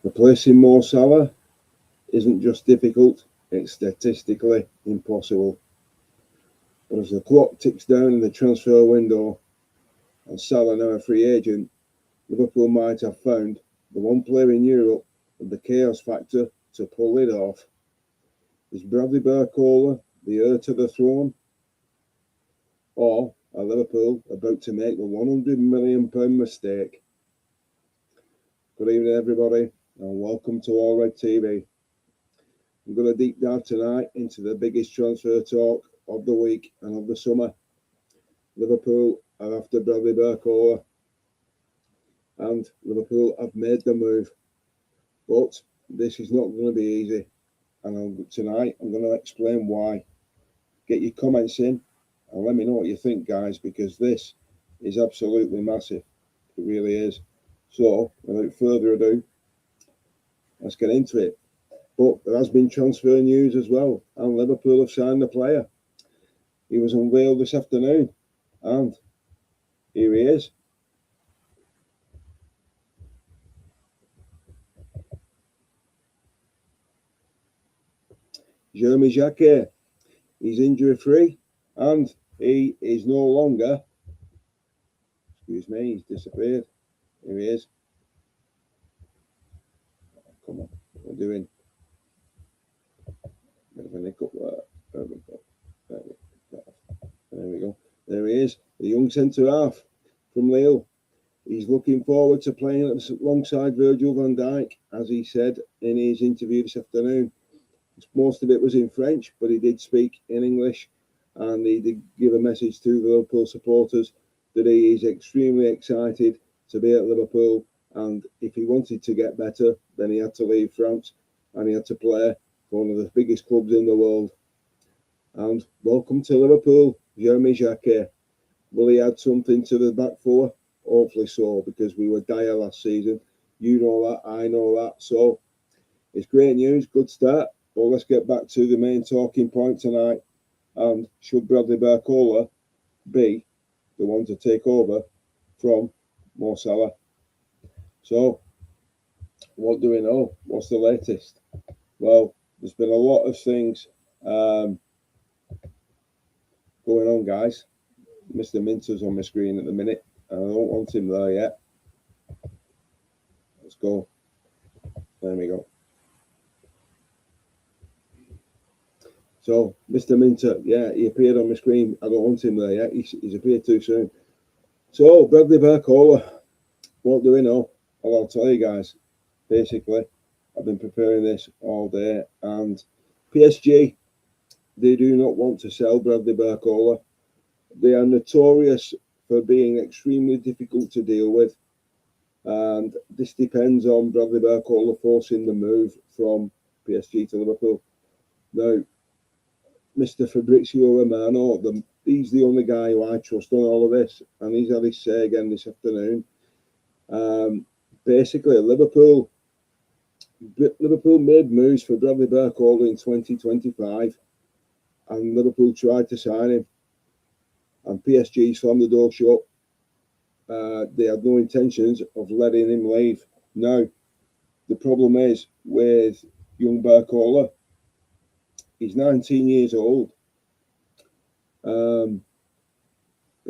Replacing Mo Salah isn't just difficult, it's statistically impossible. But as the clock ticks down in the transfer window and Salah now a free agent, Liverpool might have found the one player in Europe with the chaos factor to pull it off. Is Bradley Barcola the heir to the throne? Or are Liverpool about to make the £100 million mistake? Good evening, everybody, and welcome to All Red TV. I'm going to deep dive tonight into the biggest transfer talk of the week and of the summer. Liverpool are after Bradley Barcola, and Liverpool have made the move. But this is not going to be easy, and tonight I'm going to explain why. Get your comments in and let me know what you think, guys, because this is absolutely massive. It really is. So, without further ado, let's get into it. But there has been transfer news as well, and Liverpool have signed a player. He was unveiled this afternoon, and here he is. Jeremy Jacquet. He's injury free, and he is no longer. Excuse me, he's disappeared. Here he is. Come on, what are we doing? Bit of a hiccup there. There we go. There he is, the young centre half from Lille. He's looking forward to playing alongside Virgil van Dijk, as he said in his interview this afternoon. Most of it was in French, but he did speak in English, and he did give a message to the Liverpool supporters that he is extremely excited to be at Liverpool, and if he wanted to get better, then he had to leave France and he had to play for one of the biggest clubs in the world. And welcome to Liverpool, Jeremy Jacquet. Will he add something to the back four? Hopefully so, because we were dire last season. You know that, I know that. So it's great news, good start. Well, let's get back to the main talking point tonight. And should Bradley Barcola be the one to take over from Mo Salah? So, what do we know? What's the latest? Well, there's been a lot of things going on, guys. Mr. Minter's on my screen at the minute, and I don't want him there yet. Let's go. There we go. So, Mr. Minter, yeah, he appeared on my screen. I don't want him there yet. He's appeared too soon. So, Bradley Barcola, what do we know? Well, I'll tell you guys. Basically, I've been preparing this all day, and PSG, they do not want to sell Bradley Barcola. They are notorious for being extremely difficult to deal with, and this depends on Bradley Barcola forcing the move from PSG to Liverpool. Now, Mr. Fabrizio Romano, he's the only guy who I trust on all of this, and he's had his say again this afternoon. Basically, Liverpool made moves for Bradley Barcola in 2025, and Liverpool tried to sign him, and PSG slammed the door shut. They had no intentions of letting him leave. Now, the problem is with young Barcola, he's 19 years old, but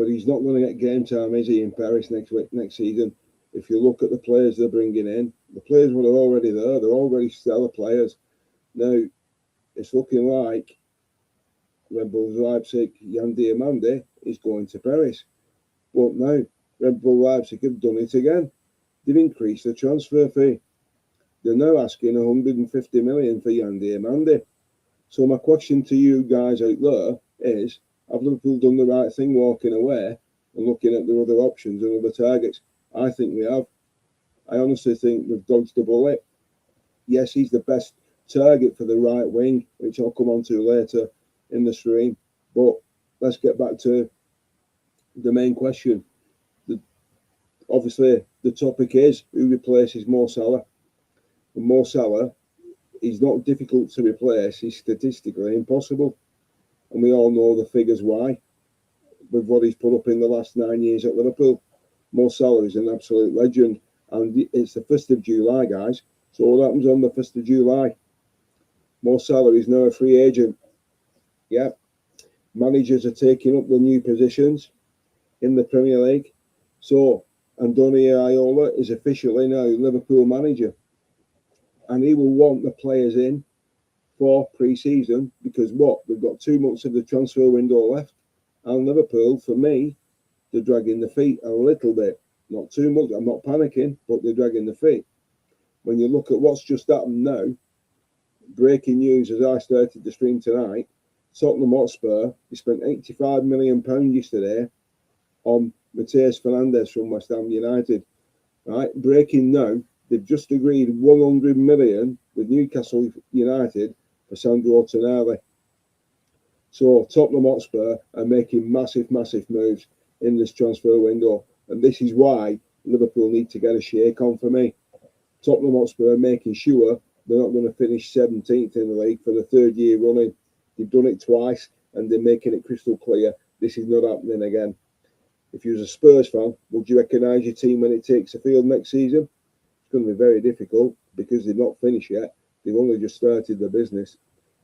he's not going to get game time, is he, in Paris next season? If you look at the players they're bringing in, the players were already there. They're already stellar players. Now, it's looking like Red Bull Leipzig, Jan Diamande, is going to Paris. But now, Red Bull Leipzig have done it again. They've increased the transfer fee. They're now asking 150 million for Jan Diamande. So my question to you guys out there is, have Liverpool done the right thing walking away and looking at the other options and other targets? I think we have. I honestly think we've dodged the bullet. Yes, he's the best target for the right wing, which I'll come on to later in the stream. But let's get back to the main question. Obviously, the topic is who replaces Mo Salah. And Mo Salah, he's not difficult to replace. He's statistically impossible. And we all know the figures why, with what he's put up in the last 9 years at Liverpool. Mo Salah is an absolute legend. And it's the 1st of July, guys. So what happens on the 1st of July? Mo Salah is now a free agent. Yeah. Managers are taking up the new positions in the Premier League. So Andoni Iraola is officially now Liverpool manager. And he will want the players in for pre-season because what? We've got 2 months of the transfer window left. And Liverpool, for me, they're dragging the feet a little bit. Not too much. I'm not panicking, but they're dragging the feet. When you look at what's just happened now, breaking news as I started the stream tonight, Tottenham Hotspur, they spent £85 million yesterday on Matheus Fernandes from West Ham United. Right, breaking now, they've just agreed 100 million with Newcastle United for Sandro Tonali. So Tottenham Hotspur are making massive moves in this transfer window, and this is why Liverpool need to get a shake on for me. Tottenham Hotspur are making sure they're not going to finish 17th in the league for the 3rd year running. They've done it twice, and they're making it crystal clear this is not happening again. If you're a Spurs fan, would you recognise your team when it takes the field next season? It's going to be very difficult because they've not finished yet. They've only just started their business.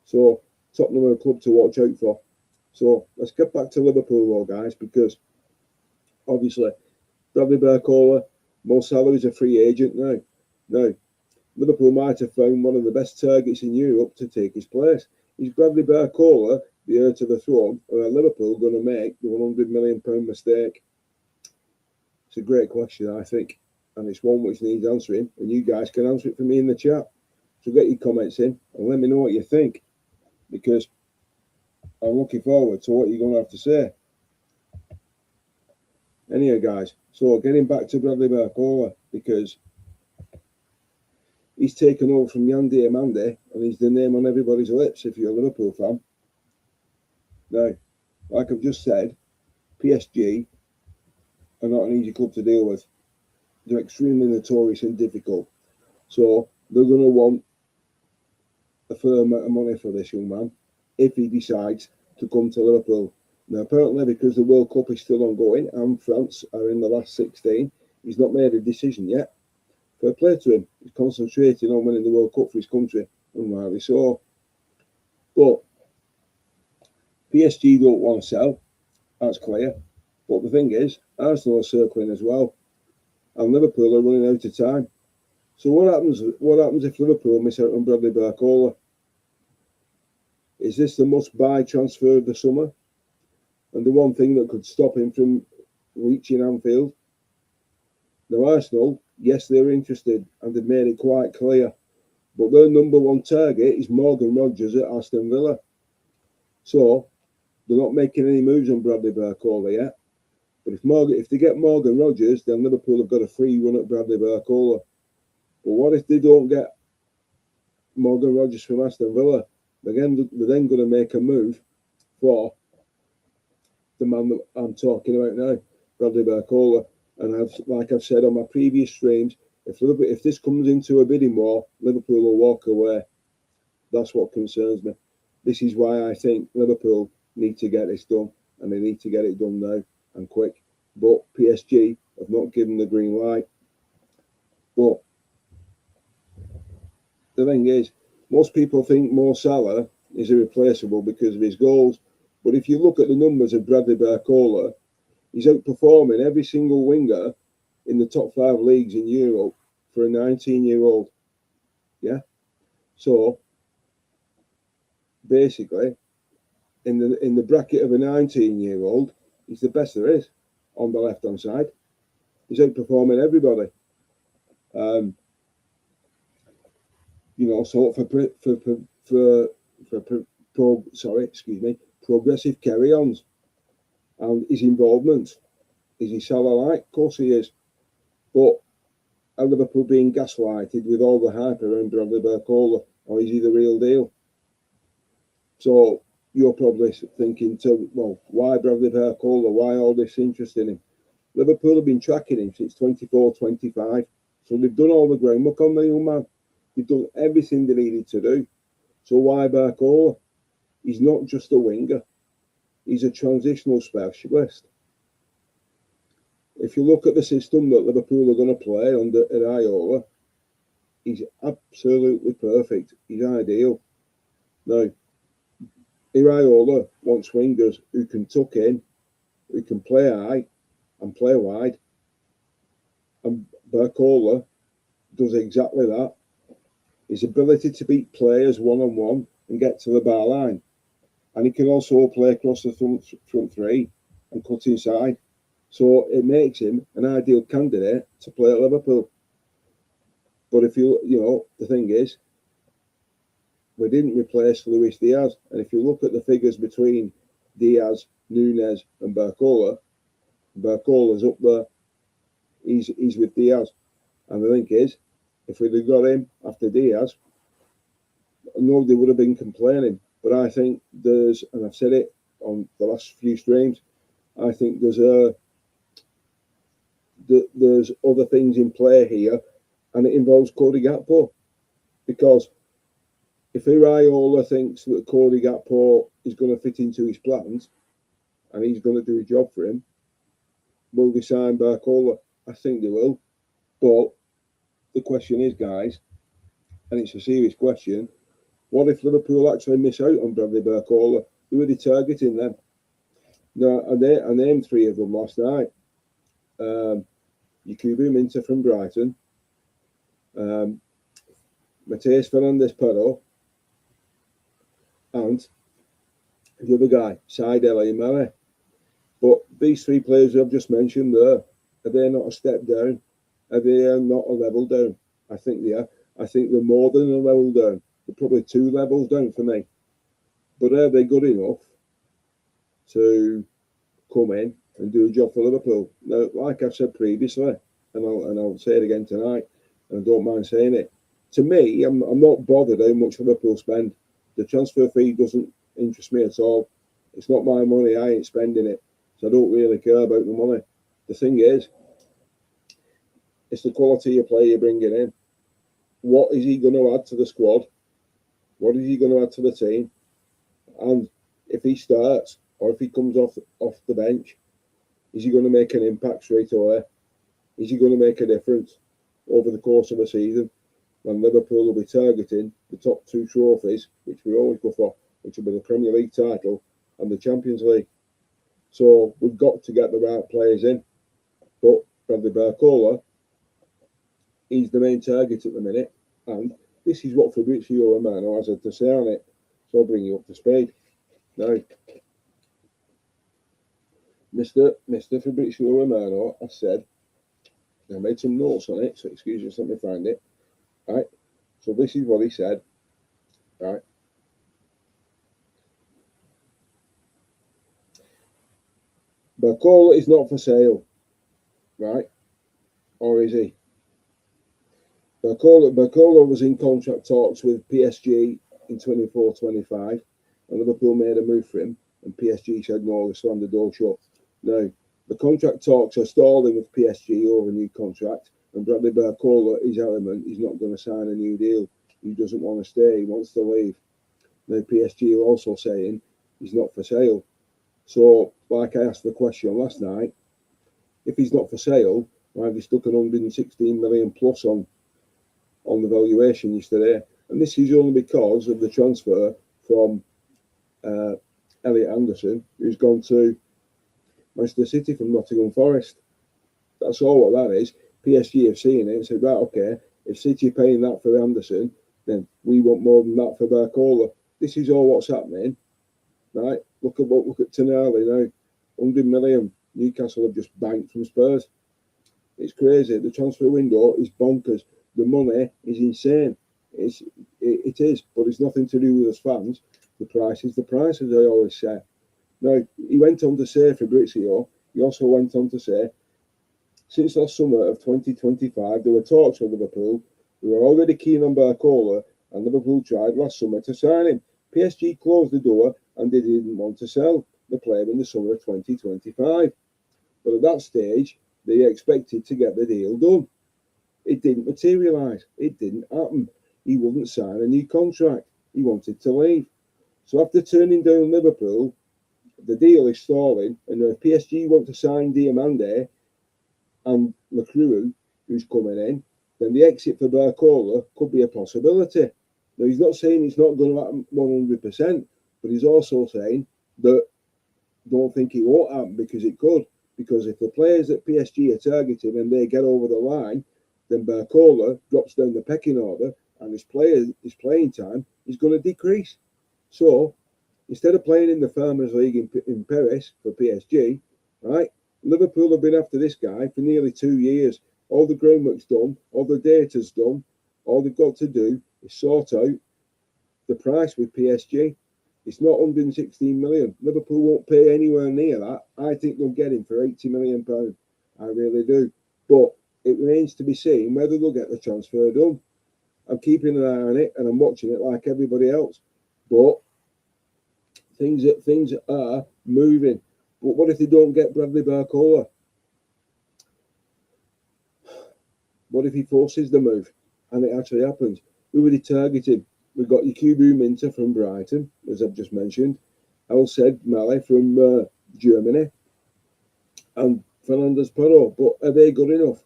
So Tottenham are a club to watch out for. So let's get back to Liverpool, though, guys, because obviously Bradley Barcola, Mo Salah is a free agent now. Now, Liverpool might have found one of the best targets in Europe to take his place. Is Bradley Barcola the heir to the throne, or are Liverpool going to make the £100 million mistake? It's a great question, I think, and it's one which needs answering, and you guys can answer it for me in the chat. So get your comments in and let me know what you think, because I'm looking forward to what you're going to have to say. Anyway, guys, so getting back to Bradley Barcola, because he's taken over from Yandy Amande, and he's the name on everybody's lips if you're a Liverpool fan. Now, like I've just said, PSG are not an easy club to deal with. They're extremely notorious and difficult. So they're going to want a fair amount of money for this young man if he decides to come to Liverpool. Now, apparently, because the World Cup is still ongoing and France are in the last 16, he's not made a decision yet. Fair play to him. He's concentrating on winning the World Cup for his country, and rightly so. But PSG don't want to sell. That's clear. But the thing is, Arsenal are circling as well, and Liverpool are running out of time. So what happens if Liverpool miss out on Bradley Barcola? Is this the must-buy transfer of the summer? And the one thing that could stop him from reaching Anfield? Now, Arsenal, yes, they're interested, and they've made it quite clear. But their number one target is Morgan Rogers at Aston Villa. So they're not making any moves on Bradley Barcola yet. But if they get Morgan Rogers, then Liverpool have got a free run at Bradley Barcola. But what if they don't get Morgan Rogers from Aston Villa? They're then going to make a move for the man that I'm talking about now, Bradley Barcola. And like I've said on my previous streams, if this comes into a bidding war, Liverpool will walk away. That's what concerns me. This is why I think Liverpool need to get this done, and they need to get it done now and quick. But PSG have not given the green light. But the thing is, most people think Mo Salah is irreplaceable because of his goals. But if you look at the numbers of Bradley Barcola, he's outperforming every single winger in the top 5 leagues in Europe for a 19-year-old. Yeah. So basically, in the bracket of a 19-year-old, he's the best there is on the left-hand side. He's outperforming everybody. So progressive carry-ons and his involvement. Is he Salah-like? Of course he is. But are Liverpool being gaslighted with all the hype around Bradley Barcola, or is he the real deal? So you're probably thinking, why Bradley Barcola? Why all this interest in him? Liverpool have been tracking him since 24-25. So they've done all the groundwork on the young man. They've done everything they needed to do. So why Barcola? He's not just a winger. He's a transitional specialist. If you look at the system that Liverpool are going to play under Iraola, He's absolutely perfect. He's ideal. Now, Iraola wants wingers who can tuck in, who can play high and play wide. And Barcola does exactly that. His ability to beat players one-on-one and get to the bar line. And he can also play across the front three and cut inside. So it makes him an ideal candidate to play at Liverpool. But if the thing is, we didn't replace Luis Diaz. And if you look at the figures between Diaz, Nunez and Barcola's up there. He's with Diaz. And the thing is, if we'd have got him after Diaz, nobody would have been complaining. But I think and I've said it on the last few streams, I think there's other things in play here, and it involves Cody Gakpo. Because if Iraola thinks that Cody Gakpo is going to fit into his plans and he's going to do a job for him, will they sign Barcola? I think they will. But the question is, guys, and it's a serious question, what if Liverpool actually miss out on Bradley Barcola? Who are they targeting then? Now, I named three of them last night. Yakubu Minter from Brighton, Mateus Fernandes-Pero, and the other guy, Said El Imari. But these three players I've just mentioned there, are they not a step down? Are they not a level down? I think they are. I think they're more than a level down. They're probably 2 levels down for me. But are they good enough to come in and do a job for Liverpool? Now, like I've said previously, and I'll say it again tonight, and I don't mind saying it. To me, I'm not bothered how much Liverpool spend. The transfer fee doesn't interest me at all. It's not my money. I ain't spending it. So I don't really care about the money. The thing is, it's the quality of player you're bringing in. What is he going to add to the squad? What is he going to add to the team? And if he starts or if he comes off the bench, is he going to make an impact straight away? Is he going to make a difference over the course of a season? And Liverpool will be targeting the top 2 trophies, which we always go for, which will be the Premier League title and the Champions League. So we've got to get the right players in. But Bradley Barcola, he's the main target at the minute. And this is what Fabrizio Romano has to say on it. So I'll bring you up to speed. Now, Mr. Fabrizio Romano has said, I made some notes on it, so excuse me, let me find it. Right. So this is what he said. Right. Barcola is not for sale. Right. Or is he? Barcola was in contract talks with PSG in 24-25, and Liverpool made a move for him, and PSG said no, they slammed the door shut. Now, the contract talks are stalling with PSG over a new contract, and Bradley Barcola is adamant he's not going to sign a new deal. He doesn't want to stay, he wants to leave. Now, PSG are also saying he's not for sale. So, like I asked the question last night, if he's not for sale, why have they stuck an 116 million plus on the valuation yesterday? And this is only because of the transfer from Elliot Anderson, who's gone to Manchester City from Nottingham Forest. That's all what that is. PSG have seen it and said, right, okay, if City are paying that for Anderson, then we want more than that for Barcola. This is all what's happening, right? Look at Tonali now, 100 million. Newcastle have just banked from Spurs. It's crazy. The transfer window is bonkers. The money is insane. It is, but it's nothing to do with us fans. The price is the price, as I always say. Now, he went on to say, Fabrizio, he also went on to say, since last summer of 2025, there were talks with Liverpool. We were already keen on Barcola, and Liverpool tried last summer to sign him. PSG closed the door and they didn't want to sell the player in the summer of 2025. But at that stage, they expected to get the deal done. It didn't materialise. It didn't happen. He wouldn't sign a new contract. He wanted to leave. So after turning down Liverpool, the deal is stalling. And if PSG want to sign Diamande and Lacroix, who's coming in, then the exit for Barcola could be a possibility. Now, he's not saying it's not going to happen 100%, but he's also saying that don't think it won't happen, because it could. Because if the players that PSG are targeting and they get over the line, then Barcola drops down the pecking order, and his playing time is going to decrease. So instead of playing in the Farmers League in Paris for PSG, right, Liverpool have been after this guy for nearly 2 years. All the groundwork's done, all the data's done. All they've got to do is sort out the price with PSG. It's not 116 million. Liverpool won't pay anywhere near that. I think they'll get him for 80 million pounds. I really do. But it remains to be seen whether they'll get the transfer done. I'm keeping an eye on it, and I'm watching it like everybody else. But things are moving. But what if they don't get Bradley Barcola? What if he forces the move and it actually happens? Who are they targeting? We've got Yakubu Minter from Brighton, as I've just mentioned. Elsed Male from Germany. And Fernandez Perro. But are they good enough?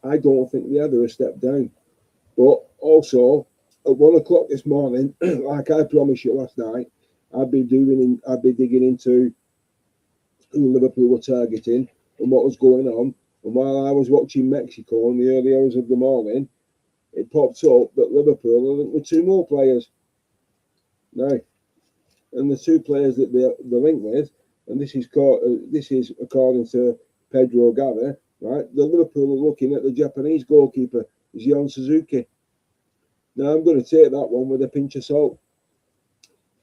I don't think they are. They're a step down. But also, at 1 o'clock this morning, like I promised you last night, I'd be digging into who Liverpool were targeting and what was going on. And while I was watching Mexico in the early hours of the morning, it popped up that Liverpool are linked with 2 more players. Now, and the 2 players that they're linked with, and this is according to Pedro Gavi, right? The Liverpool are looking at the Japanese goalkeeper, Zion Suzuki. Now, I'm going to take that one with a pinch of salt.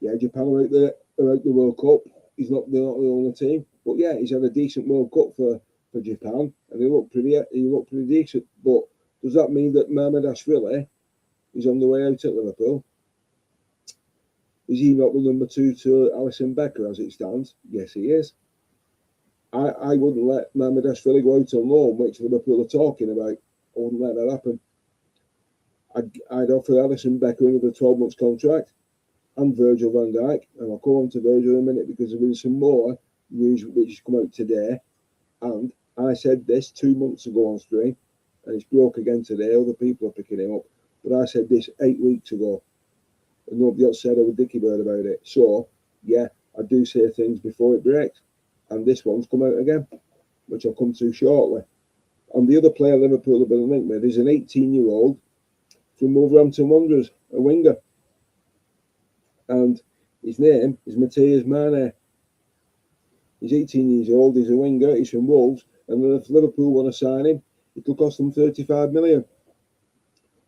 Yeah, Japan are out the World Cup. They're not the only team, but yeah, he's had a decent World Cup for Japan, and he looked pretty decent. But does that mean that Mamardashvili is on the way out at Liverpool? Is he not the number 2 to Alisson Becker as it stands? Yes, he is. I wouldn't let Mamardashvili go out on loan, which Liverpool are talking about. I wouldn't let that happen. I'd offer Alisson Becker another 12 months contract, and Virgil van Dijk, and I'll come on to Virgil in a minute because there is some more news which has come out today. And I said this 2 months ago on stream, and it's broke again today. Other people are picking it up, but I said this 8 weeks ago, and nobody else said I was dicky bird about it. So yeah, I do say things before it breaks, and this one's come out again, which I'll come to shortly. And the other player Liverpool have been linked with is an 18-year-old from Wolverhampton Wanderers, a winger, and his name is Matthias Mane. He's 18 years old, he's a winger, he's from Wolves, and if Liverpool want to sign him, it'll cost them 35 million.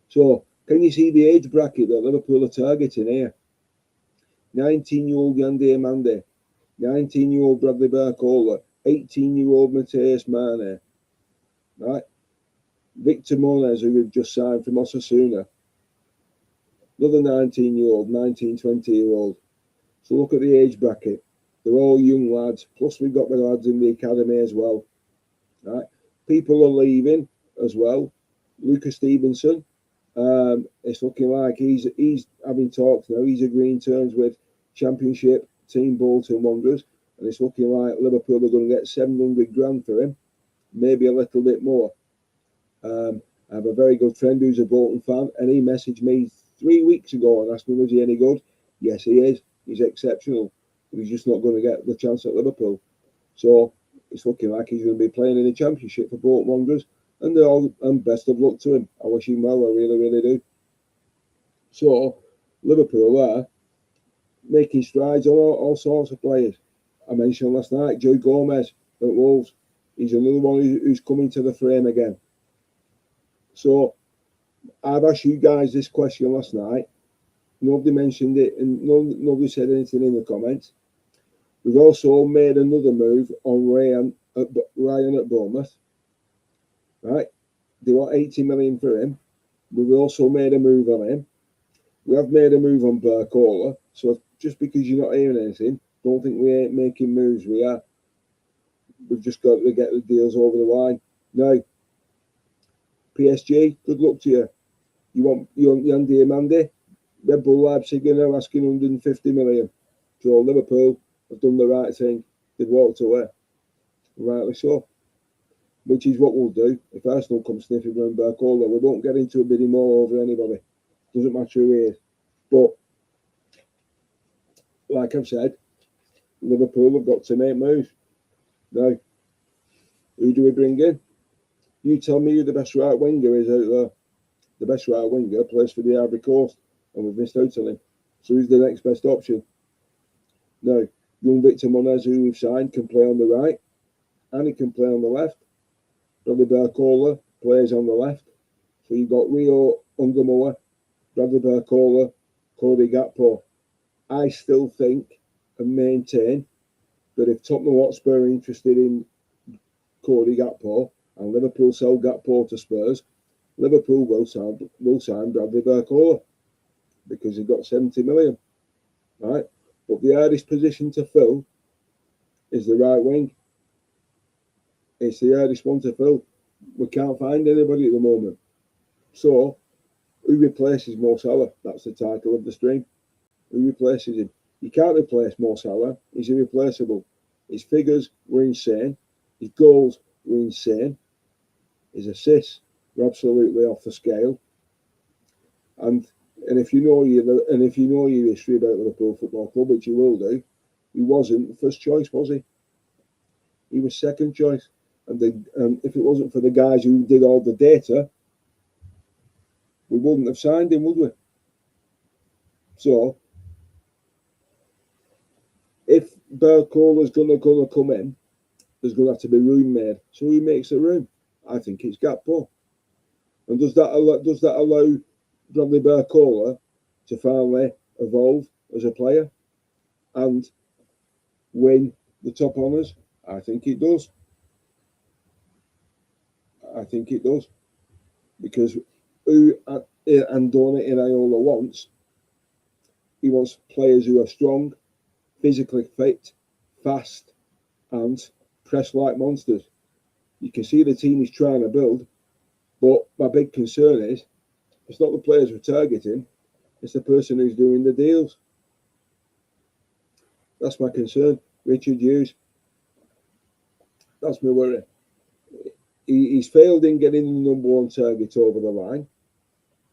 So, can you see the age bracket that Liverpool are targeting here? 19-year-old Yandé Amande, 19-year-old Bradley Barcola, 18-year-old Matthias Mane, right? Victor Moniz, who we've just signed from Osasuna, another 19-year-old, 19, 20-year-old. So look at the age bracket. They're all young lads. Plus we've got the lads in the academy as well. Right? People are leaving as well. Lucas Stevenson, it's looking like he's having talks now. He's agreeing terms with Championship team Bolton Wanderers, and it's looking like Liverpool are going to get 700 grand for him, maybe a little bit more. I have a very good friend who's a Bolton fan, and he messaged me 3 weeks ago and asked me, was he any good? Yes, he is. He's exceptional. But he's just not going to get the chance at Liverpool. So it's looking like he's going to be playing in the Championship for Bolton Wanderers, and best of luck to him. I wish him well, I really, really do. So Liverpool are making strides on all sorts of players. I mentioned last night, Joe Gomez at Wolves. He's another one who's coming to the frame again. So I've asked you guys this question last night. Nobody mentioned it, and nobody said anything in the comments. We've also made another move on Ryan at Bournemouth. Right? They want 80 million for him. We've also made a move on him. We have made a move on Barcola. So just because you're not hearing anything, don't think we ain't making moves. We are. We've just got to get the deals over the line. Now, PSG, good luck to you. You want Yandé Amande? Red Bull Leipzig are now asking 150 million. So Liverpool have done the right thing. They've walked away. Rightly so. which is what we'll do. If Arsenal come sniffing around Barcola, we won't get into a bidding war over anybody. Doesn't matter who he is. But, like I've said, Liverpool have got to make moves. Now, who do we bring in? You tell me who the best right winger is out there. The best right winger plays for the Ivory Coast, and we've missed out on him. So who's the next best option? Now, young Victor Monez, who we've signed, can play on the right, and he can play on the left. Bradley Barcola plays on the left. So you've got Rio Ungamoa, Bradley Barcola, Cody Gakpo. I still think and maintain that if Tottenham Hotspur are interested in Cody Gakpo and Liverpool sell Gakpo to Spurs, Liverpool will sign Bradley Barcola because he got 70 million, right? But the hardest position to fill is the right wing. It's the hardest one to fill. We can't find anybody at the moment. So, who replaces Mo Salah? That's the title of the stream. Who replaces him? You can't replace Mo Salah. He's irreplaceable. His figures were insane. His goals were insane. His assists were absolutely off the scale. And if you know your history about Liverpool Football Club, which you will do, he wasn't first choice, was he? He was second choice. And if it wasn't for the guys who did all the data, we wouldn't have signed him, would we? So, if Barcola's going to come in, there's going to have to be room made. So who makes the room? I think it's Gakpo. And does that allow Bradley Barcola to finally evolve as a player and win the top honours? I think it does. I think it does. Because who Andoni Iraola wants, he wants players who are strong, physically fit, fast, and press like monsters. You can see the team he's trying to build, but my big concern is it's not the players we're targeting, it's the person who's doing the deals. That's my concern. Richard Hughes. That's my worry. He's failed in getting the number one target over the line.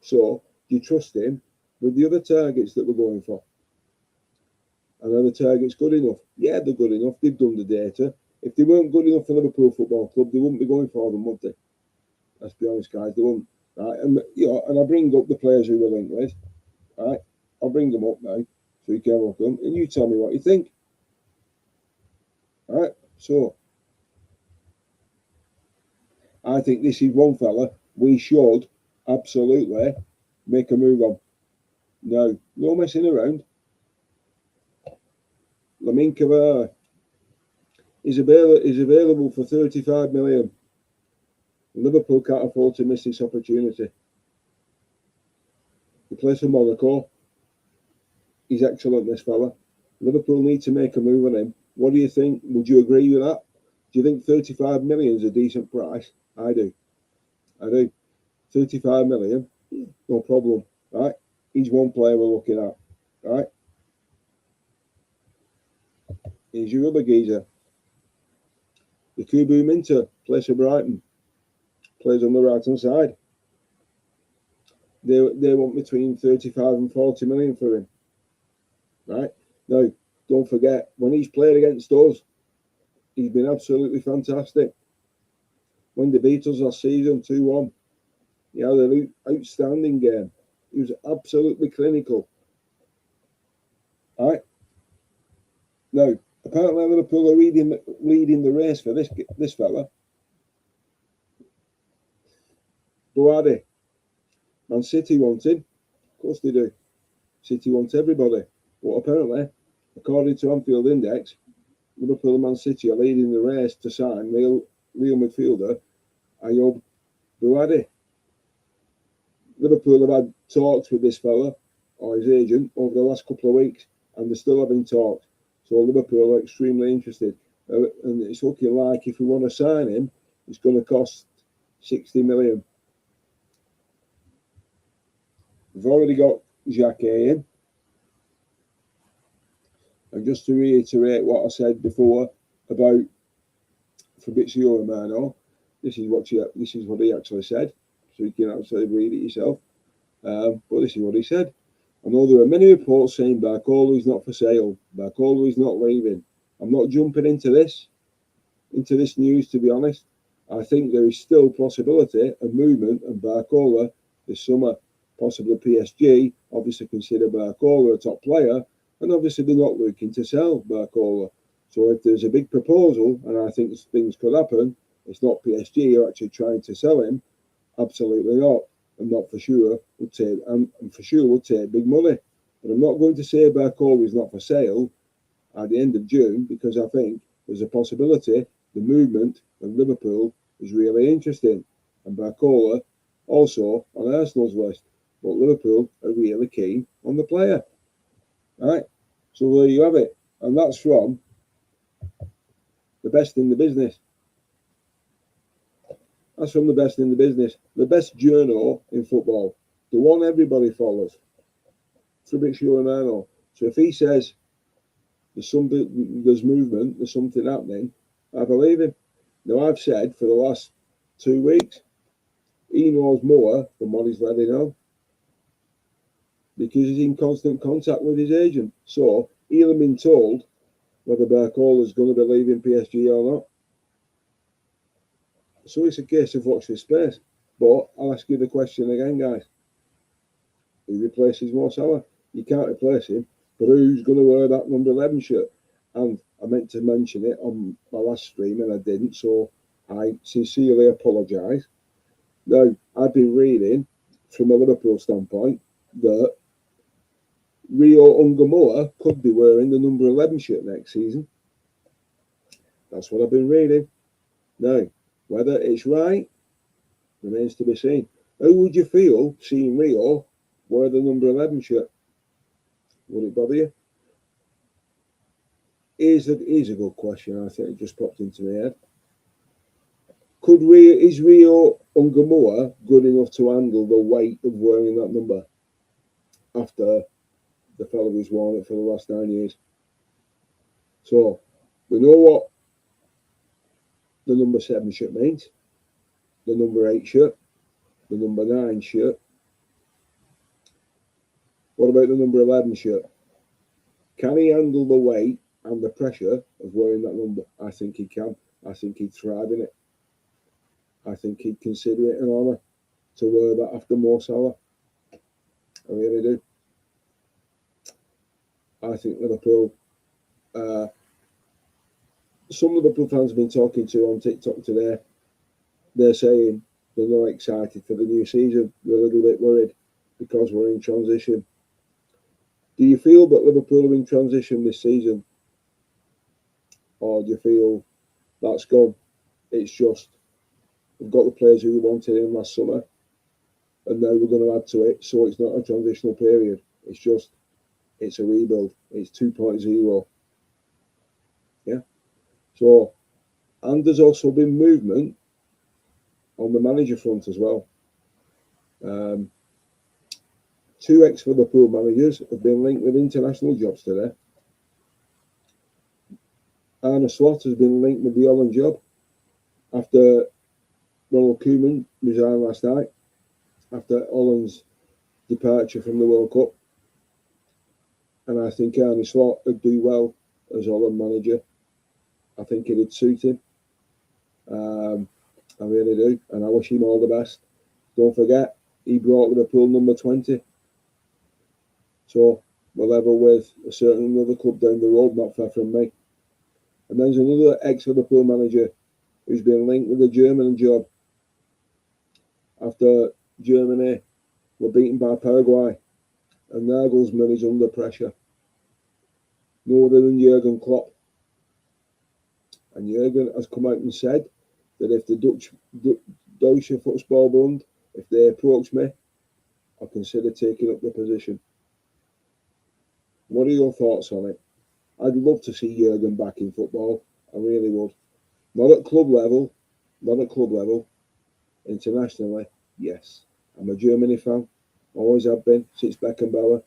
So, do you trust him with the other targets that we're going for? And are the targets good enough? Yeah, they're good enough. They've done the data. If they weren't good enough for Liverpool Football Club, they wouldn't be going for them, would they? Let's be honest, guys, they wouldn't. Right? And and I bring up the players who we're linked with. Right? I'll bring them up now, so you can look them, and you tell me what you think. Right? So, I think this is one fella we should absolutely make a move on. No messing around. Lamine Camara is available for 35 million. Liverpool can't afford to miss this opportunity. He plays for Monaco. He's excellent, this fella. Liverpool need to make a move on him. What do you think? Would you agree with that? Do you think 35 million is a decent price? I do. 35 million, no problem. Right? He's one player we're looking at. Right? He's your other geezer. Yakubu Minter plays for Brighton. Plays on the right hand side. They want between 35 and 40 million for him. Right? Now, don't forget, when he's played against us, he's been absolutely fantastic. When they beat us last season 2-1, he had an outstanding game. He was absolutely clinical. Right? Now, apparently Liverpool are leading the race for this fella. Boadi. Man City want him. Of course they do. City want everybody. But apparently, according to Anfield Index, Liverpool and Man City are leading the race to sign real midfielder Ayoub Boadi. Liverpool have had talks with this fella or his agent over the last couple of weeks, and they're still having talks. So Liverpool are extremely interested, and it's looking like if we want to sign him, it's going to cost 60 million. We've already got Jacques in. And just to reiterate what I said before about Fabrizio Romano, this is what he actually said, so you can actually read it yourself. But this is what he said. I know there are many reports saying Barcola is not for sale. Barcola is not leaving. I'm not jumping into this news, to be honest. I think there is still possibility of movement and Barcola this summer. Possibly PSG obviously consider Barcola a top player, and obviously they're not looking to sell Barcola. So if there's a big proposal, and I think things could happen, it's not PSG who are actually trying to sell him. Absolutely not. And not for sure would take, and for sure would take big money. But I'm not going to say Barcola is not for sale at the end of June, because I think there's a possibility the movement of Liverpool is really interesting, and Barcola also on Arsenal's list. But Liverpool are really keen on the player. Right? So there you have it. And that's from the best in the business. That's from the best in the business. The best journal in football. The one everybody follows. Fabrizio Romano. So if he says there's movement, there's something happening, I believe him. Now I've said for the last 2 weeks, he knows more than what he's letting on, because he's in constant contact with his agent. So he'll have been told whether Barcola is going to be leaving PSG or not. So it's a case of watch this space. But I'll ask you the question again, guys. Who replaces Mo Salah? You can't replace him, but who's going to wear that number 11 shirt? And I meant to mention it on my last stream and I didn't, so I sincerely apologise. Now, I've been reading from a Liverpool standpoint that Rio Ungamoa could be wearing the number 11 shirt next season. That's what I've been reading. Now, whether it's right remains to be seen. How would you feel seeing Rio wear the number 11 shirt? Would it bother you? Here's a good question. I think it just popped into my head. Is Rio Ungamoa good enough to handle the weight of wearing that number after the fellow who's worn it for the last 9 years? So we know what the number 7 shirt means, the number 8 shirt, the number 9 shirt. What about the number 11 shirt? Can he handle the weight and the pressure of wearing that number? I think he can. I think he'd thrive in it. I think he'd consider it an honour to wear that after Mo Salah. I really do. I think Liverpool, some Liverpool fans have been talking to on TikTok today, they're saying they're not excited for the new season. They're a little bit worried because we're in transition. Do you feel that Liverpool are in transition this season? Or do you feel that's gone? It's just, we've got the players who we wanted in last summer, and now we're going to add to it, so it's not a transitional period. It's just, it's a rebuild. It's 2.0. Yeah. So, and there's also been movement on the manager front as well. 2 ex-Liverpool managers have been linked with international jobs today. Arne Slot has been linked with the Holland job after Ronald Koeman resigned last night after Holland's departure from the World Cup. And I think Arne Slot would do well as Holland manager. I think it'd suit him. I really do. And I wish him all the best. Don't forget, he brought Liverpool number 20. So we're level with a certain other club down the road, not far from me. And there's another ex-Liverpool manager who's been linked with a German job after Germany were beaten by Paraguay. And Nagelsmann is under pressure. No other than Jurgen Klopp. And Jurgen has come out and said that if the Deutsche Fußballbund, if they approach me, I'll consider taking up the position. What are your thoughts on it? I'd love to see Jurgen back in football. I really would. Not at club level. Internationally, yes. I'm a Germany fan. Always have been since Beckenbauer.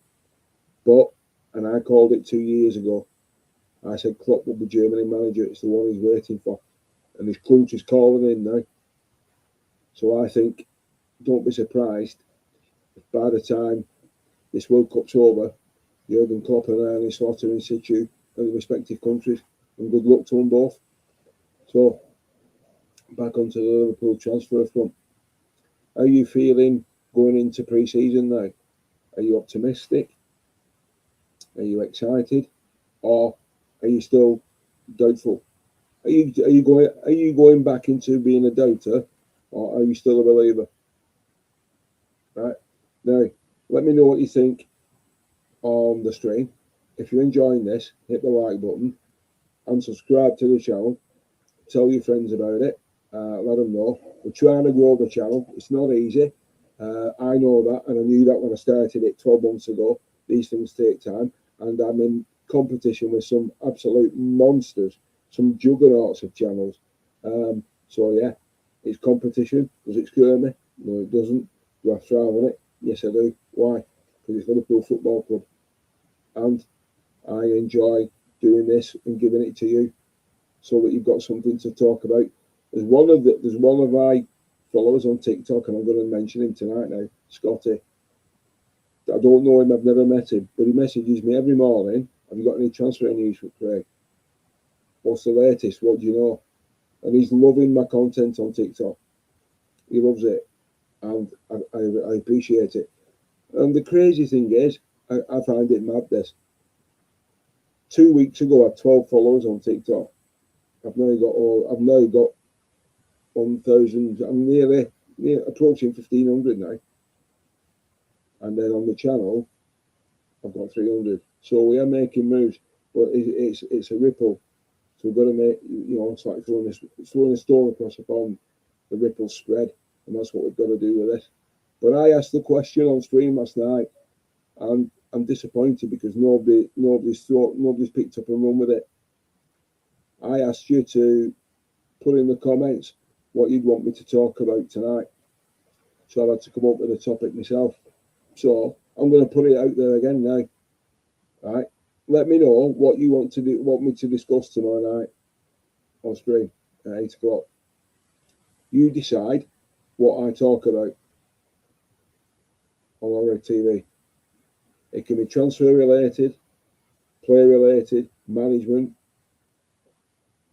But, and I called it 2 years ago, I said Klopp will be Germany manager. It's the one he's waiting for. And his coach is calling in now. So I think don't be surprised if by the time this World Cup's over, Jurgen Klopp and Arne Slot are in situ in the respective countries, and good luck to them both. So back onto the Liverpool transfer front. How are you feeling going into pre-season now? Are you optimistic? Are you excited? Or are you still doubtful? Are you going back into being a doubter, or are you still a believer? Right now, let me know what you think on the stream. If you're enjoying this, hit the like button and subscribe to the channel. Tell your friends about it. Let them know. We're trying to grow the channel. It's not easy. I know that, and I knew that when I started it 12 months ago. These things take time, and I'm in competition with some absolute monsters, some juggernauts of channels. So yeah, it's competition. Does it scare me? No, it doesn't. Do I thrive on it? Yes, I do. Why? Because it's Liverpool Football Club, and I enjoy doing this and giving it to you, so that you've got something to talk about. There's one of my followers on TikTok, and I'm going to mention him tonight now, Scotty. I don't know him, I've never met him, but he messages me every morning. Have you got any transfer news for Craig? What's the latest? What do you know? And he's loving my content on TikTok. He loves it, and I appreciate it. And the crazy thing is, I find it mad this. 2 weeks ago, I had 12 followers on TikTok. I've now got 1,000. I'm nearly approaching 1,500 now. And then on the channel, I've got 300. So we are making moves, but it's a ripple. So we've got to make, it's like throwing a stone across a pond. The ripples spread, and that's what we've got to do with this. But I asked the question on stream last night, and I'm disappointed because nobody's picked up and run with it. I asked you to put in the comments what you'd want me to talk about tonight. So I've had to come up with a topic myself. So I'm going to put it out there again now. Right? Let me know what you want me to discuss tomorrow night on stream at 8 o'clock. You decide what I talk about on our TV. It can be transfer related, player related, management,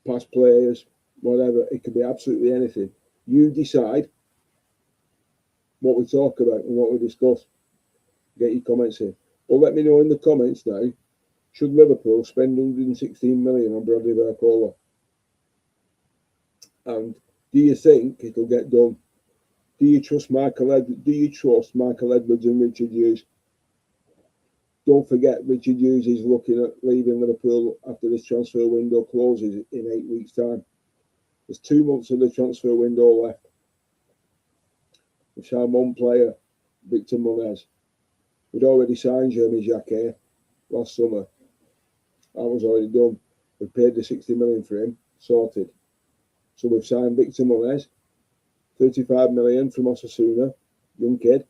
past players, whatever. It could be absolutely anything. You decide what we talk about and what we discuss. Get your comments in. But let me know in the comments now, should Liverpool spend 116 million on Bradley Barcola? And do you think it'll get done? Do you trust Michael Edwards and Richard Hughes? Don't forget, Richard Hughes is looking at leaving Liverpool after this transfer window closes in 8 weeks' time. There's 2 months of the transfer window left. We've signed one player, Victor Munez. We'd already signed Jeremy Jacquet last summer. That was already done. We paid the 60 million for him, sorted. So we've signed Victor Munez, 35 million from Osasuna, young kid.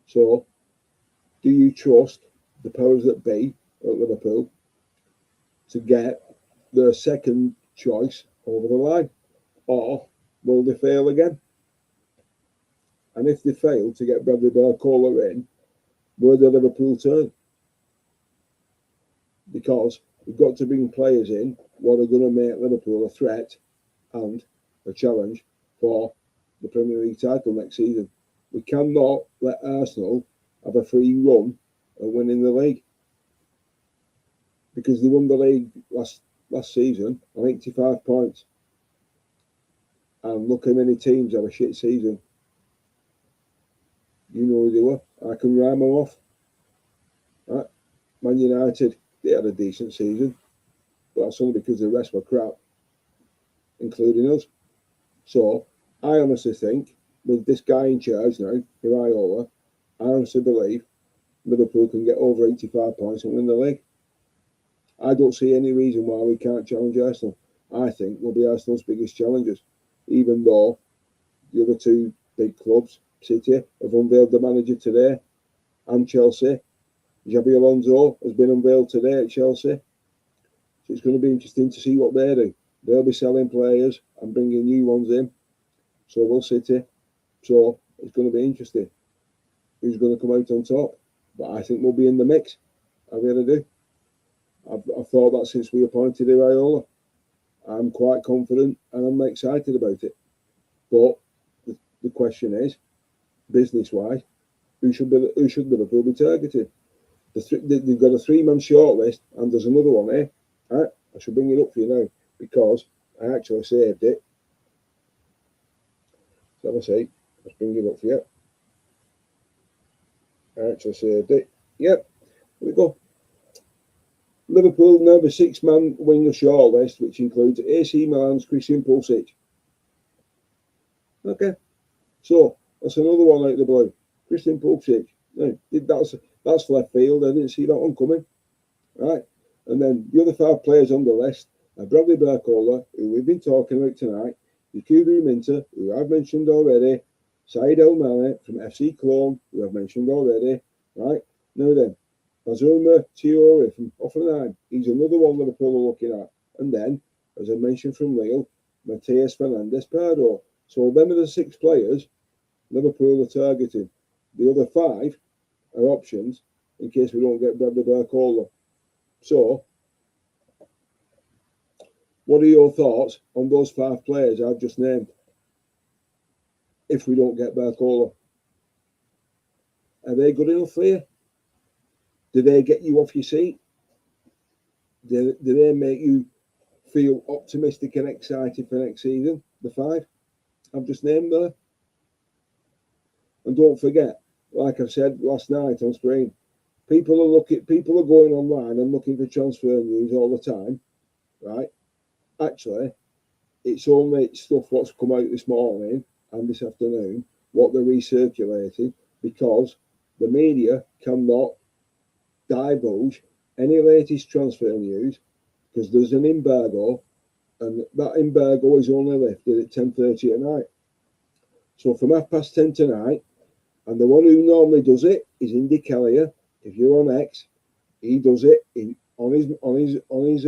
So, do you trust the powers that be at Liverpool to get their second choice over the line? Or will they fail again? And if they fail to get Bradley Barcola in, where do Liverpool turn? Because we've got to bring players in what are going to make Liverpool a threat and a challenge for the Premier League title next season. We cannot let Arsenal have a free run at winning the league, because they won the league last season on 85 points. And look how many teams have a shit season. You know who they were. I can rhyme them off. Right? Man United, they had a decent season, but that's only because the rest were crap, including us. So I honestly think, with this guy in charge now, Iraola, I honestly believe Liverpool can get over 85 points and win the league. I don't see any reason why we can't challenge Arsenal. I think we'll be Arsenal's biggest challengers, even though the other two big clubs, City, have unveiled the manager today, and Chelsea. Xabi Alonso has been unveiled today at Chelsea. So it's going to be interesting to see what they do. They'll be selling players and bringing new ones in. So will City. So it's going to be interesting. Who's going to come out on top? But I think we'll be in the mix. I really do. I've thought that since we appointed Iraola. I'm quite confident and I'm excited about it. But the question is, business-wise, who should Liverpool be targeting? They've got a three-man shortlist, and there's another one here. Right? I should bring it up for you now because I actually saved it. So I say, let's bring it up for you. I actually saved it. Yep, here we go. Liverpool now have a six-man winger shortlist, which includes AC Milan's Christian Pulisic. Okay, so that's another one out of the blue. Christian Pulisic. Now, that's left field. I didn't see that one coming. Right, and then the other five players on the list are Bradley Barcola, who we've been talking about tonight, Yakubu Minter, who I've mentioned already, Said El Mane from FC Cologne, who I've mentioned already. Right, now then, Azuma Traore from Hoffenheim. He's another one Liverpool are looking at. And then, as I mentioned from Lille, Mateus Fernandes Pardo. So them are the six players Liverpool are targeting. The other five are options in case we don't get Bradley Barcola. So, what are your thoughts on those five players I've just named? If we don't get Barcola, are they good enough for you? Do they get you off your seat? Do they make you feel optimistic and excited for next season? The five I've just named there. And don't forget, like I said last night on screen, people are going online and looking for transfer news all the time, right? Actually, it's only stuff what's come out this morning and this afternoon, what they're recirculating, because the media cannot divulge any latest transfer news because there's an embargo, and that embargo is only lifted at 10:30 at night. So from 10:30 tonight, and the one who normally does it is Indy Kellier. If you're on X, he does it on his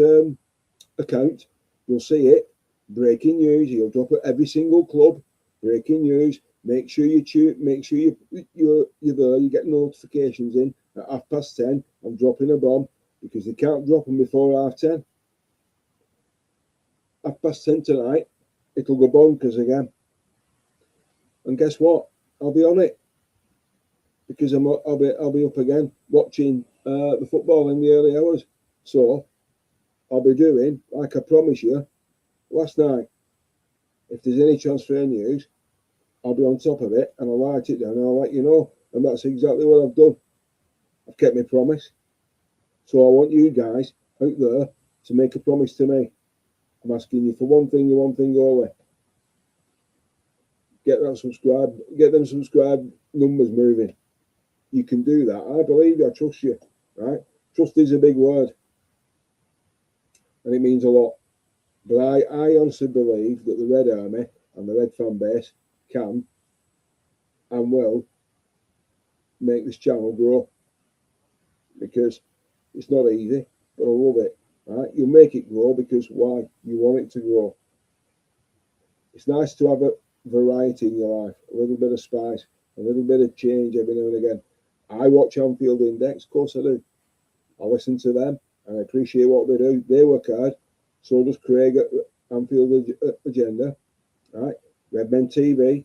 account. You'll see it. Breaking news. He'll drop at every single club. Breaking news. Make sure you tune. Make sure you're there. You get notifications in at 10:30. I'm dropping a bomb because they can't drop them before 10:30. 10:30 tonight, it'll go bonkers again. And guess what? I'll be on it because I'll be up again watching the football in the early hours. So I'll be doing like I promised you last night. If there's any transfer news, I'll be on top of it and I'll write it down and I'll let you know. And that's exactly what I've done. I've kept my promise. So I want you guys out there to make a promise to me. I'm asking you for one thing and one thing only. Get them subscribe numbers moving. You can do that. I believe you. I trust you. Right? Trust is a big word. And it means a lot. But I honestly believe that the Red Army and the Red fan base can and will make this channel grow. Because it's not easy, but I love it. Right? You'll make it grow because why? You want it to grow. It's nice to have a variety in your life, a little bit of spice, a little bit of change every now and again. I watch Anfield Index, of course I do. I listen to them and I appreciate what they do. They work hard. So does Craig at Anfield Agenda. Right? Redmen TV.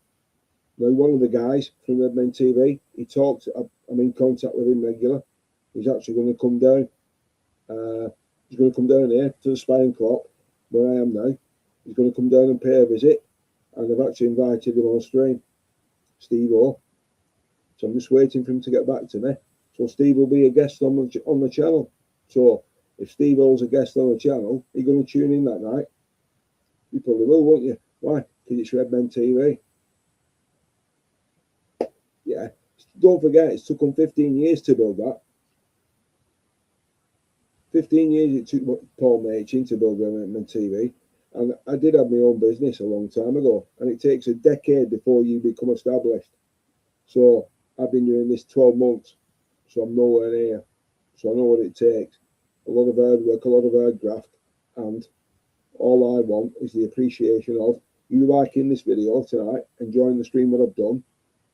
Now one of the guys from Redmen TV, he talks, I'm in contact with him regular. He's actually going to come down. He's going to come down here to the Spine Clock, where I am now. He's going to come down and pay a visit. And I've actually invited him on stream, Steve O. So I'm just waiting for him to get back to me. So Steve will be a guest on the channel. So if Steve O's a guest on the channel, you're going to tune in that night. You probably will, won't you? Why? Because it's Redmen TV. Yeah. Don't forget, it took them 15 years to build that. 15 years it took Paul Machin to build Redmen TV. And I did have my own business a long time ago. And it takes a decade before you become established. So I've been doing this 12 months. So I'm nowhere near. So I know what it takes. A lot of hard work, a lot of hard graft. And all I want is the appreciation of you liking this video tonight, enjoying the stream what I've done,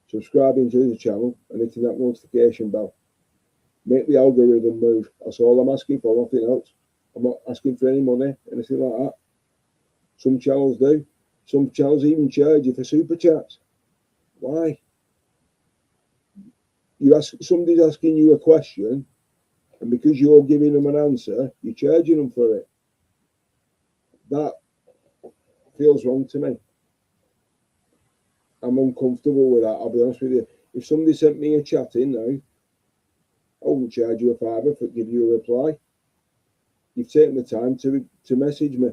subscribing to the channel and hitting that notification bell. Make the algorithm move. That's all I'm asking for, nothing else. I'm not asking for any money, anything like that. Some channels do. Some channels even charge you for super chats. Why? Somebody's asking you a question, and because you're giving them an answer, you're charging them for it. That feels wrong to me. I'm uncomfortable with that, I'll be honest with you. If somebody sent me a chat in now, I wouldn't charge you a fiver for give you a reply. You've taken the time to message me,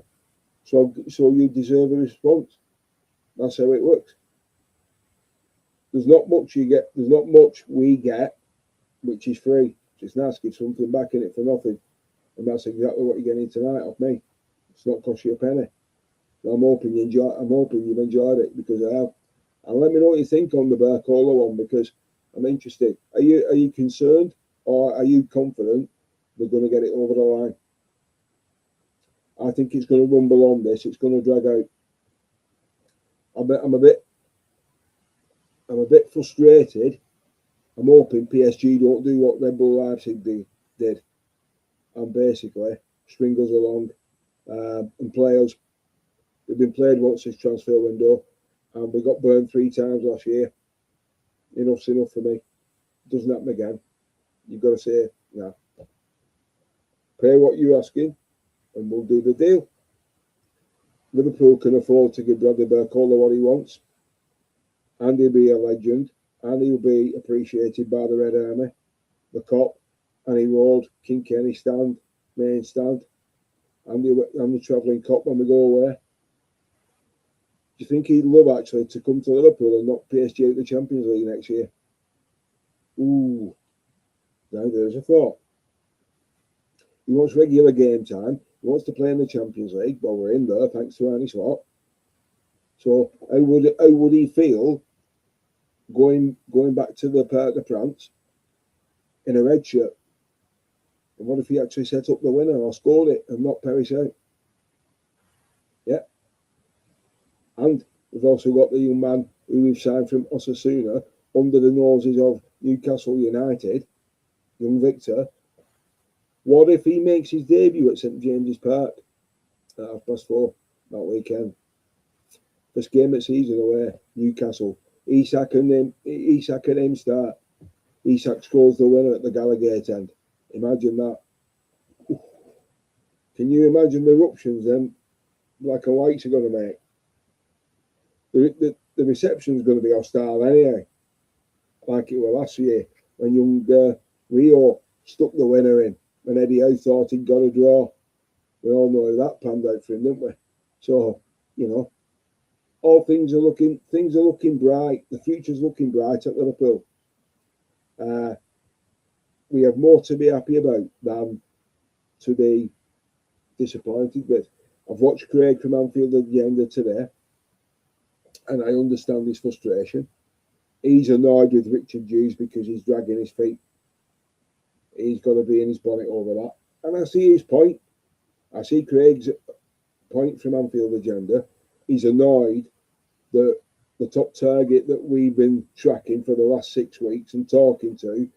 so you deserve a response. That's how it works. There's not much you get. There's not much we get, which is free. It's nice to give something back in it for nothing, and that's exactly what you're getting tonight off me. It's not cost you a penny. I'm hoping you've enjoyed it, because I have. And let me know what you think on the Barcola one, because I'm interested. Are you concerned, or are you confident they're going to get it over the line? I think it's going to rumble on this. It's going to drag out. I'm a bit frustrated. I'm hoping PSG don't do what Red Bull Leipzig did, and basically string us along and play us. We've been played once this transfer window, and we got burned 3 times last year. Enough's enough for me. Doesn't happen again. You've got to say, no. Pay what you're asking, and we'll do the deal. Liverpool can afford to give Bradley Barcola what he wants, and he'll be a legend, and he'll be appreciated by the Red Army, the Cop, and he Road, King Kenny stand, main stand, and the travelling Cop when we go away. Do you think he'd love actually to come to Liverpool and knock PSG out of the Champions League next year? Ooh, now there's a thought. He wants regular game time. He wants to play in the Champions League. Well, we're in there thanks to Arnie Slot. So how would he feel going back to the Parc des Princes in a red shirt? And what if he actually set up the winner or scored it and knocked Paris out? Yeah. And we've also got the young man who we've signed from Osasuna under the noses of Newcastle United, young Victor. What if he makes his debut at St James's Park at 4:30 that weekend? First game of season away, Newcastle. Isak and him start. Isak scores the winner at the Gallagher end. Imagine that. Can you imagine the eruptions then Black and Whites are going to make? The reception's going to be hostile anyway, like it was last year when young Rio stuck the winner in when Eddie Howe thought he'd got a draw. We all know how that panned out for him, didn't we? So, all things are looking bright. The future's looking bright at Liverpool. We have more to be happy about than to be disappointed with. I've watched Craig from Anfield at the end of today, and I understand his frustration. He's annoyed with Richard Hughes because he's dragging his feet. He's got to be in his bonnet over that. And I see his point. I see Craig's point from Anfield Agenda. He's annoyed that the top target that we've been tracking for the last 6 weeks and talking to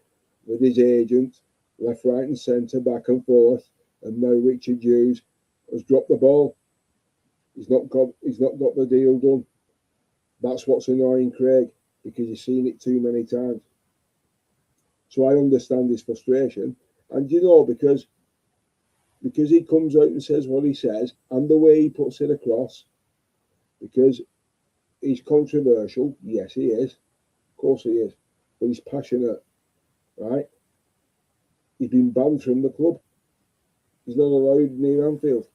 with his agent, left, right and centre, back and forth, and now Richard Hughes has dropped the ball. He's not got the deal done. That's what's annoying Craig, because he's seen it too many times. So I understand his frustration. And because he comes out and says what he says, and the way he puts it across, because he's controversial, yes he is, of course he is, but he's passionate, right? He's been banned from the club. He's not allowed near Anfield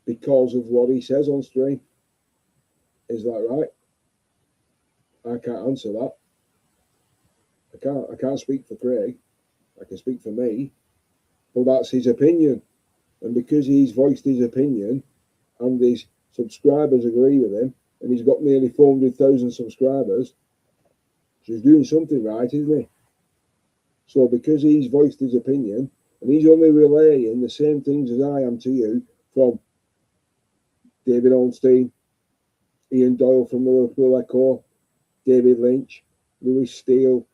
because of what he says on stream. Is that right? I can't answer that. I can't speak for Craig. I can speak for me. But that's his opinion. And because he's voiced his opinion and his subscribers agree with him, and he's got nearly 400,000 subscribers, so he's doing something right, isn't he? So because he's voiced his opinion, and he's only relaying the same things as I am to you from David Ornstein, Ian Doyle from the Liverpool Echo, David Lynch, Lewis Steele,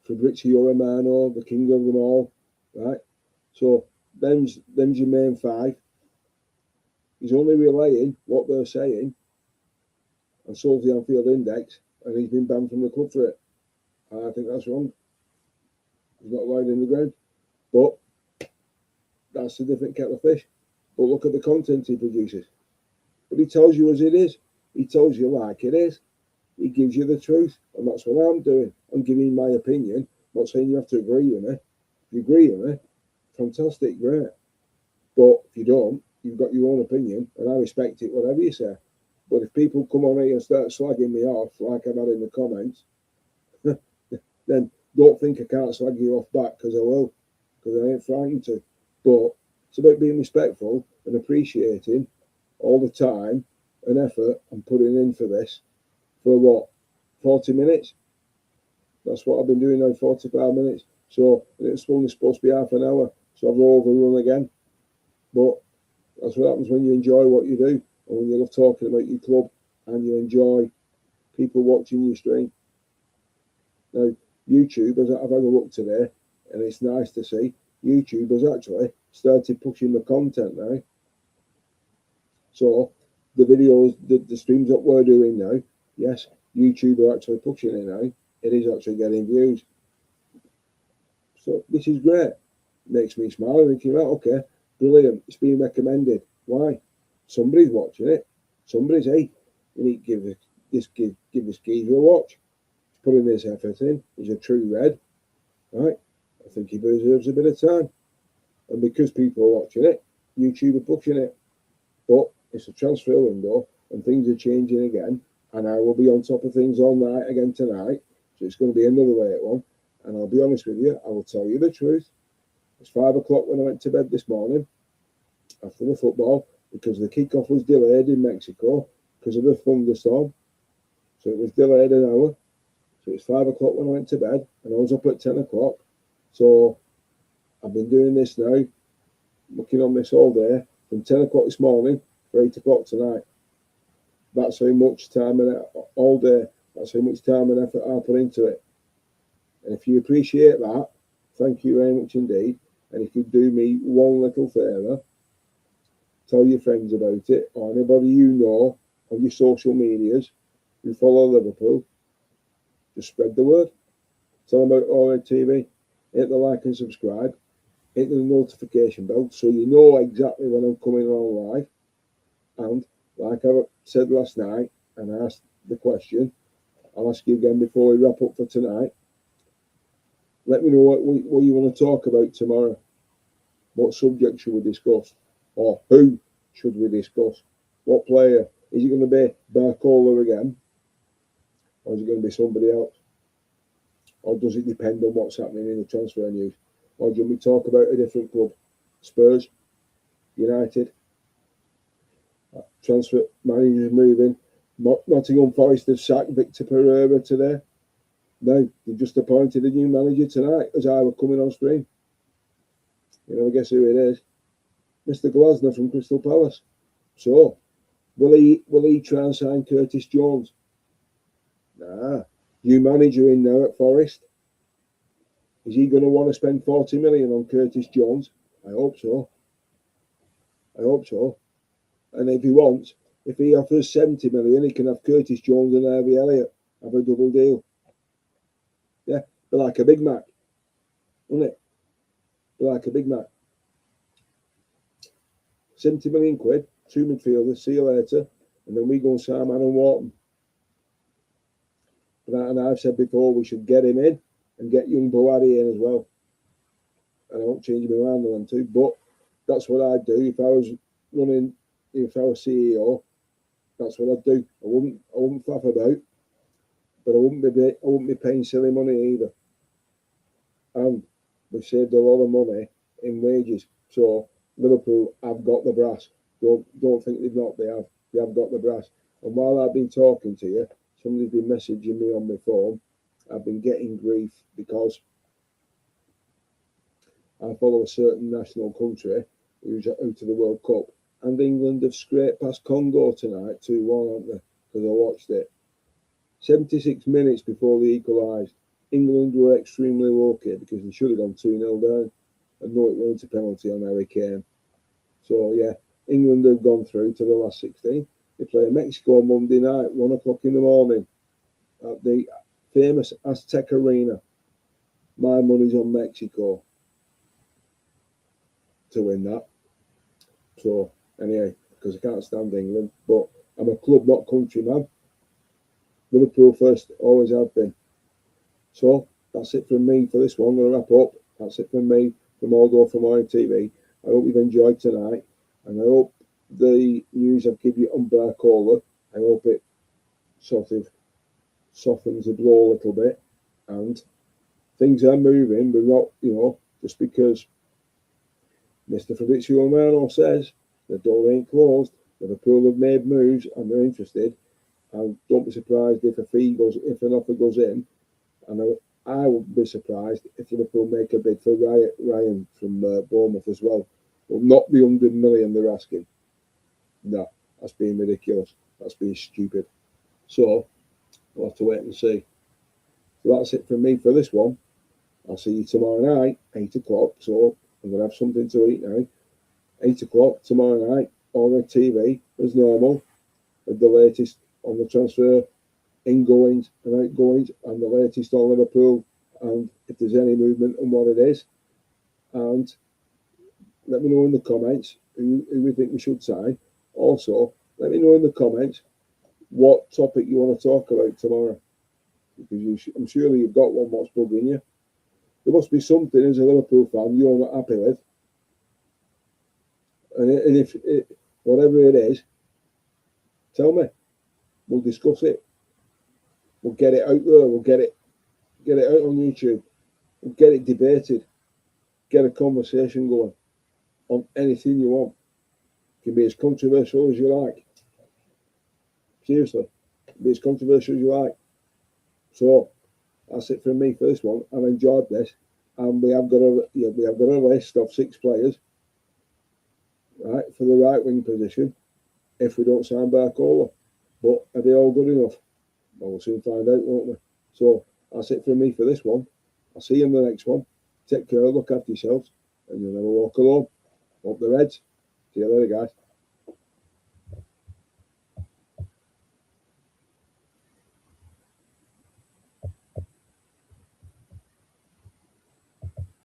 Fabrizio Romano, the king of them all, right? So them's your main five. He's only relaying what they're saying and solves the Anfield Index, and he's been banned from the club for it. I think that's wrong. He's not lying in the ground. But that's a different kettle of fish. But look at the content he produces. But he tells you as it is. He tells you like it is. He gives you the truth. And that's what I'm doing. I'm giving my opinion. I'm not saying you have to agree with me. If you agree with me, fantastic, great. But if you don't, you've got your own opinion, and I respect it, whatever you say. But if people come on here and start slagging me off, like I've had in the comments, then don't think I can't slag you off back, because I will, because I ain't frightened to. But it's about being respectful and appreciating all the time and effort I'm putting in for this. For what? 40 minutes? That's what I've been doing now, 45 minutes. So it's only supposed to be half an hour, so I've overrun again. But that's what happens when you enjoy what you do, and when you love talking about your club, and you enjoy people watching your stream. Now, YouTube, as I've had a look today, and it's nice to see, YouTube has actually started pushing the content now. So the videos, the streams that we're doing now, yes, YouTube are actually pushing it now. It is actually getting views. So this is great. Makes me smile and thinking, right, okay, brilliant. It's being recommended. Why? Somebody's watching it. Somebody's, hey, you need to give this geezer a watch. He's putting this effort in. He's a true red. Right? I think he deserves a bit of time. And because people are watching it, YouTube are pushing it. But it's a transfer window and things are changing again. And I will be on top of things all night again tonight. So it's going to be another late one. And I'll be honest with you, I will tell you the truth. It's 5 o'clock when I went to bed this morning after the football, because the kickoff was delayed in Mexico because of the thunderstorm. So it was delayed an hour. So it's 5 o'clock when I went to bed, and I was up at 10 o'clock. So I've been doing this now, looking on this all day, from 10 o'clock this morning for 8 o'clock tonight. That's how much time and all day, that's how much time and effort I put into it. And if you appreciate that, thank you very much indeed. And if you do me one little favour, tell your friends about it, or anybody you know on your social medias who follow Liverpool. Just spread the word. Tell them about ORED TV. Hit the like and subscribe. Hit the notification bell so you know exactly when I'm coming on live. And like I said last night, and I asked the question, I'll ask you again before we wrap up for tonight. Let me know what you want to talk about tomorrow. What subject should we discuss? Or who should we discuss? What player? Is it going to be Barcola again? Or is it going to be somebody else? Or does it depend on what's happening in the transfer news? Or do we talk about a different club? Spurs? United? Transfer managers moving. Nottingham Forest have sacked Victor Pereira today. No, they've just appointed a new manager tonight as I were coming on stream. You know, guess who it is? Mr. Glasner from Crystal Palace. So, will he try and sign Curtis Jones? Nah. New manager in there at Forest. Is he going to want to spend 40 million on Curtis Jones? I hope so. I hope so. And if he wants, if he offers 70 million, he can have Curtis Jones and Harvey Elliott. Have a double deal. Yeah, but like a Big Mac, wouldn't it? But like a Big Mac. 70 million quid, 2 midfielders, see you later. And then we go and sign Man and Wharton. And I've said before, we should get him in and get young Boadi in as well. And I won't change my mind on them too, but that's what I'd do if I was running, if I was CEO. That's what I'd do. I wouldn't faff about, but I wouldn't be paying silly money either. And we saved a lot of money in wages. So Liverpool have got the brass. Don't think they've not. They have. They have got the brass. And while I've been talking to you, somebody's been messaging me on my phone. I've been getting grief because I follow a certain national country who's out of the World Cup, and England have scraped past Congo tonight 2-1, haven't they? Because I watched it. 76 minutes before they equalised, England were extremely lucky because they should have gone 2-0 down. I know it went to penalty on Harry Kane. So, yeah, England have gone through to the last 16. They play Mexico on Monday night, 1 o'clock in the morning, at the famous Aztec Arena. My money's on Mexico to win that. So, anyway, because I can't stand England, but I'm a club, not country man. Liverpool first, always have been. So, that's it from me for this one. I'm going to wrap up. That's it from me, from Aldo from ITV. I hope you've enjoyed tonight, and I hope the news I've given you on Barcola, I hope it sort of softens the blow a little bit, and things are moving, but not, just because Mr. Fabrizio Romano says the door ain't closed, Liverpool have made moves and they're interested, and don't be surprised if if an offer goes in, and I would be surprised if Liverpool make a bid for Ryan from Bournemouth as well. Will not be 100 million they're asking. No, that's being ridiculous. That's being stupid. So we'll have to wait and see. So that's it from me for this one. I'll see you tomorrow night, 8 o'clock. So I'm going to have something to eat now. 8 o'clock tomorrow night on the TV, as normal, with the latest on the transfer ingoings and outgoings, and the latest on Liverpool, and if there's any movement and what it is. And let me know in the comments who we think we should sign. Also, let me know in the comments what topic you want to talk about tomorrow, because I'm sure you've got one what's bugging you. There must be something as a Liverpool fan you're not happy with, and if whatever it is, tell me. We'll discuss it. We'll get it out there. We'll get it out on YouTube. We'll get it debated. Get a conversation going on anything you want. It can be as controversial as you like. Seriously, be as controversial as you like. So that's it from me for this one. I've enjoyed this, and we have got a list of 6 players, right, for the right wing position. If we don't sign Barcola, but are they all good enough? Well, we'll soon find out, won't we? So that's it from me for this one. I'll see you in the next one. Take care, look after yourselves, and you'll never walk alone. Up the Reds. See you later, guys.